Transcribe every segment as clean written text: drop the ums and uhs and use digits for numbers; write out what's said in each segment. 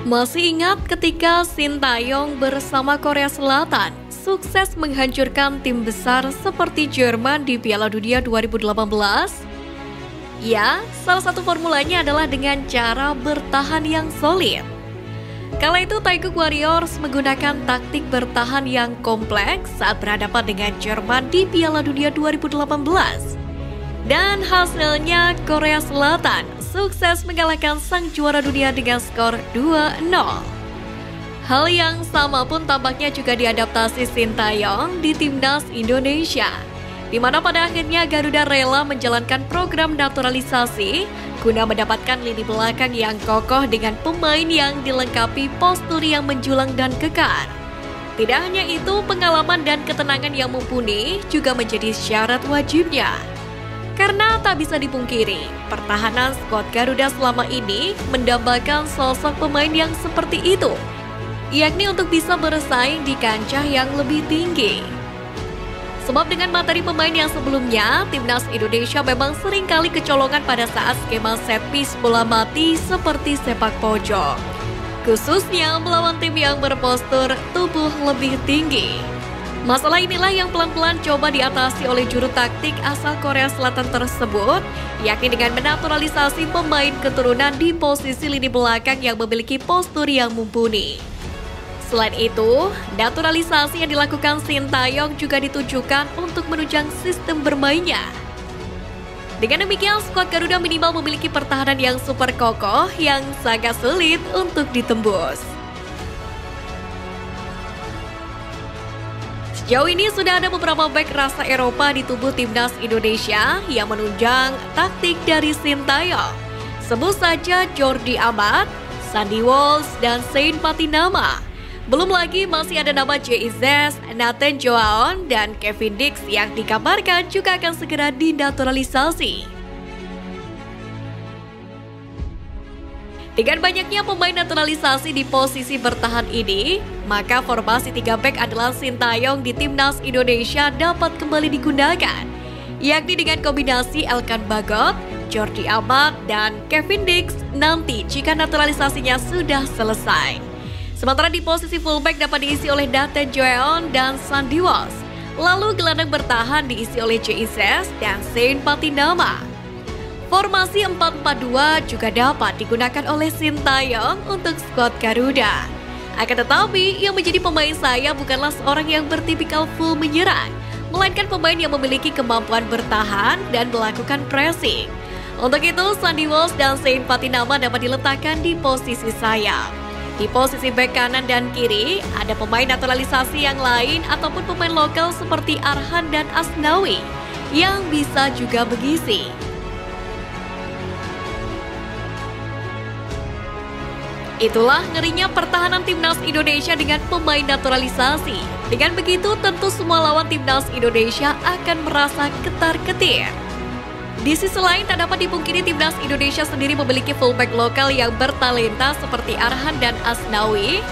Masih ingat ketika Sintayong bersama Korea Selatan sukses menghancurkan tim besar seperti Jerman di Piala Dunia 2018? Ya, salah satu formulanya adalah dengan cara bertahan yang solid. Kala itu Taekwondo Warriors menggunakan taktik bertahan yang kompleks saat berhadapan dengan Jerman di Piala Dunia 2018. Dan hasilnya Korea Selatan sukses mengalahkan sang juara dunia dengan skor 2-0. Hal yang sama pun tampaknya juga diadaptasi Sintayong di Timnas Indonesia, di mana pada akhirnya Garuda rela menjalankan program naturalisasi guna mendapatkan lini belakang yang kokoh dengan pemain yang dilengkapi postur yang menjulang dan kekar. Tidak hanya itu, pengalaman dan ketenangan yang mumpuni juga menjadi syarat wajibnya. Karena tak bisa dipungkiri, pertahanan skuad Garuda selama ini mendambakan sosok pemain yang seperti itu, yakni untuk bisa bersaing di kancah yang lebih tinggi. Sebab dengan materi pemain yang sebelumnya, Timnas Indonesia memang seringkali kecolongan pada saat skema set piece bola mati seperti sepak pojok, khususnya melawan tim yang berpostur tubuh lebih tinggi. Masalah inilah yang pelan-pelan coba diatasi oleh juru taktik asal Korea Selatan tersebut, yakni dengan menaturalisasi pemain keturunan di posisi lini belakang yang memiliki postur yang mumpuni. Selain itu, naturalisasi yang dilakukan Sintayong juga ditujukan untuk menunjang sistem bermainnya. Dengan demikian, skuad Garuda minimal memiliki pertahanan yang super kokoh yang sangat sulit untuk ditembus. Sejauh ini sudah ada beberapa bek rasa Eropa di tubuh Timnas Indonesia yang menunjang taktik dari Sintayong. Sebut saja Jordi Amat, Sandy Walsh, dan Saint Patinama. Belum lagi masih ada nama JIZ, Nathan Joaon, dan Kevin Dix yang dikabarkan juga akan segera dinaturalisasi. Dengan banyaknya pemain naturalisasi di posisi bertahan ini, maka formasi 3 bek adalah Sintayong di Timnas Indonesia dapat kembali digunakan, yakni dengan kombinasi Elkan Bagot, Jordi Amat, dan Kevin Dix nanti jika naturalisasinya sudah selesai. Sementara di posisi fullback dapat diisi oleh Nathan Joaon dan Sandy Walsh. Lalu gelandang bertahan diisi oleh JIZ dan Saint Patinama. Formasi 4-4-2 juga dapat digunakan oleh Sintayong untuk skuad Garuda. Akan tetapi, yang menjadi pemain saya bukanlah seorang yang bertipikal full menyerang, melainkan pemain yang memiliki kemampuan bertahan dan melakukan pressing. Untuk itu, Sandy Walsh dan Saint Patinama dapat diletakkan di posisi sayap. Di posisi bek kanan dan kiri, ada pemain naturalisasi yang lain ataupun pemain lokal seperti Arhan dan Asnawi yang bisa juga mengisi. Itulah ngerinya pertahanan Timnas Indonesia dengan pemain naturalisasi. Dengan begitu, tentu semua lawan Timnas Indonesia akan merasa ketar-ketir. Di sisi lain, tak dapat dipungkiri Timnas Indonesia sendiri memiliki fullback lokal yang bertalenta seperti Arhan dan Asnawi.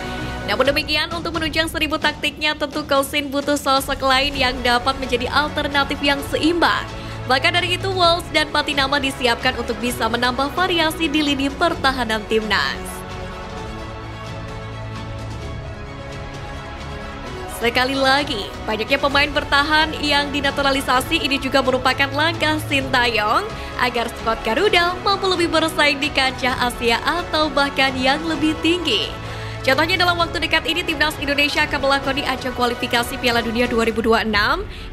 Namun demikian, untuk menunjang 1000 taktiknya, tentu Cousin butuh sosok lain yang dapat menjadi alternatif yang seimbang. Maka dari itu, Walsh dan Patinama disiapkan untuk bisa menambah variasi di lini pertahanan Timnas. Sekali lagi, banyaknya pemain bertahan yang dinaturalisasi ini juga merupakan langkah Sintayong agar skuad Garuda mampu lebih bersaing di kancah Asia atau bahkan yang lebih tinggi. Contohnya dalam waktu dekat ini Timnas Indonesia akan melakoni ajang kualifikasi Piala Dunia 2026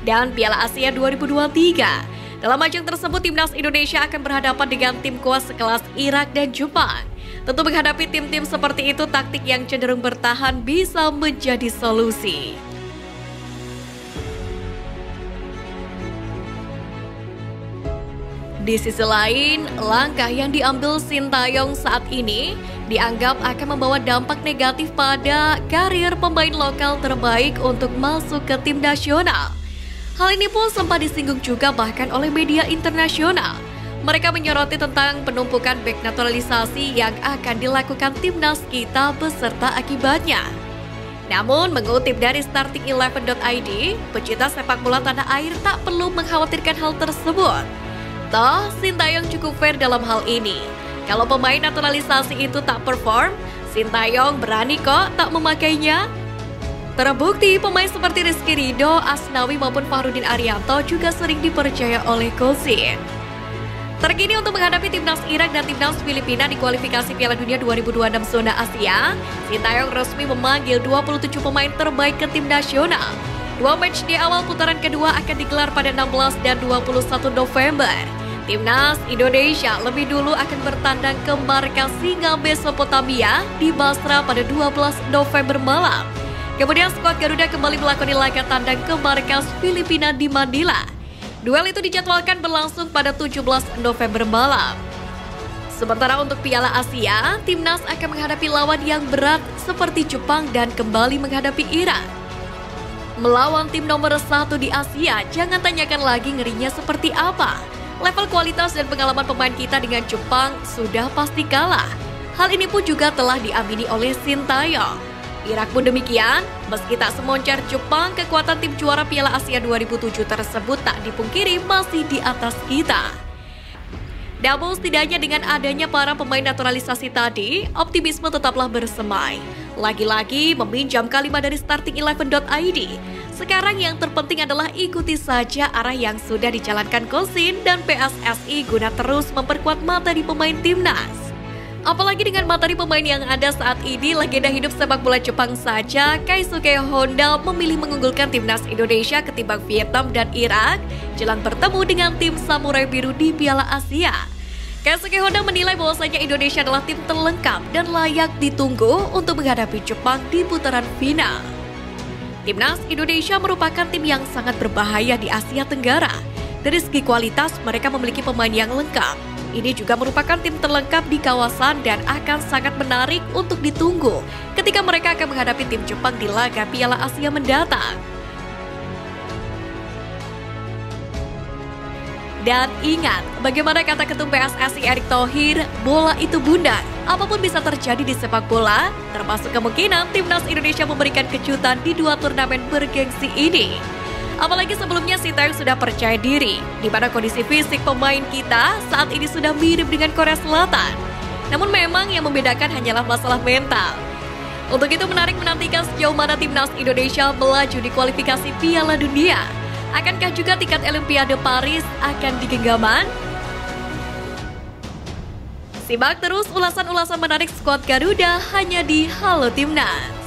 dan Piala Asia 2023. Dalam ajang tersebut, Timnas Indonesia akan berhadapan dengan tim kuat sekelas Irak dan Jepang. Tentu menghadapi tim-tim seperti itu, taktik yang cenderung bertahan bisa menjadi solusi. Di sisi lain, langkah yang diambil Sintayong saat ini dianggap akan membawa dampak negatif pada karir pemain lokal terbaik untuk masuk ke tim nasional. Hal ini pun sempat disinggung juga bahkan oleh media internasional. Mereka menyoroti tentang penumpukan bek naturalisasi yang akan dilakukan timnas kita beserta akibatnya. Namun, mengutip dari starting11.id, pecinta sepak bola tanah air tak perlu mengkhawatirkan hal tersebut. Toh, Sintayong cukup fair dalam hal ini. Kalau pemain naturalisasi itu tak perform, Sintayong berani kok tak memakainya. Terbukti pemain seperti Rizky Ridho, Asnawi maupun Fahrudin Arianto juga sering dipercaya oleh Coach Shin. Terkini untuk menghadapi timnas Irak dan timnas Filipina di kualifikasi Piala Dunia 2026 zona Asia, Sintayong resmi memanggil 27 pemain terbaik ke tim nasional. Dua match di awal putaran kedua akan digelar pada 16 dan 21 November. Timnas Indonesia lebih dulu akan bertandang ke markas Singa Mesopotamia di Basra pada 12 November malam. Kemudian skuad Garuda kembali melakoni laga tandang ke markas Filipina di Manila. Duel itu dijadwalkan berlangsung pada 17 November malam. Sementara untuk Piala Asia, timnas akan menghadapi lawan yang berat seperti Jepang dan kembali menghadapi Irak. Melawan tim nomor 1 di Asia, jangan tanyakan lagi ngerinya seperti apa. Level kualitas dan pengalaman pemain kita dengan Jepang sudah pasti kalah. Hal ini pun juga telah diamini oleh Sintayong. Irak pun demikian, meski tak semoncer Jepang, kekuatan tim juara Piala Asia 2007 tersebut tak dipungkiri masih di atas kita. Namun setidaknya dengan adanya para pemain naturalisasi tadi, optimisme tetaplah bersemai. Lagi-lagi meminjam kalimat dari starting11.id. Sekarang yang terpenting adalah ikuti saja arah yang sudah dijalankan Coach Shin dan PSSI guna terus memperkuat materi pemain timnas. Apalagi dengan materi pemain yang ada saat ini, legenda hidup sepak bola Jepang saja, Keisuke Honda memilih mengunggulkan timnas Indonesia ketimbang Vietnam dan Irak jelang bertemu dengan tim Samurai Biru di Piala Asia. Keisuke Honda menilai bahwasanya Indonesia adalah tim terlengkap dan layak ditunggu untuk menghadapi Jepang di putaran final. Timnas Indonesia merupakan tim yang sangat berbahaya di Asia Tenggara. Dari segi kualitas, mereka memiliki pemain yang lengkap. Ini juga merupakan tim terlengkap di kawasan dan akan sangat menarik untuk ditunggu ketika mereka akan menghadapi tim Jepang di laga Piala Asia mendatang. Dan ingat, bagaimana kata Ketum PSSI Erick Thohir, bola itu bundar. Apapun bisa terjadi di sepak bola, termasuk kemungkinan timnas Indonesia memberikan kejutan di dua turnamen bergengsi ini. Apalagi sebelumnya Sintayong sudah percaya diri, di mana kondisi fisik pemain kita saat ini sudah mirip dengan Korea Selatan. Namun memang yang membedakan hanyalah masalah mental. Untuk itu menarik menantikan sejauh mana timnas Indonesia melaju di kualifikasi Piala Dunia. Akankah juga tiket Olimpiade Paris akan digenggaman? Simak terus ulasan-ulasan menarik skuad Garuda hanya di Halo Timnas.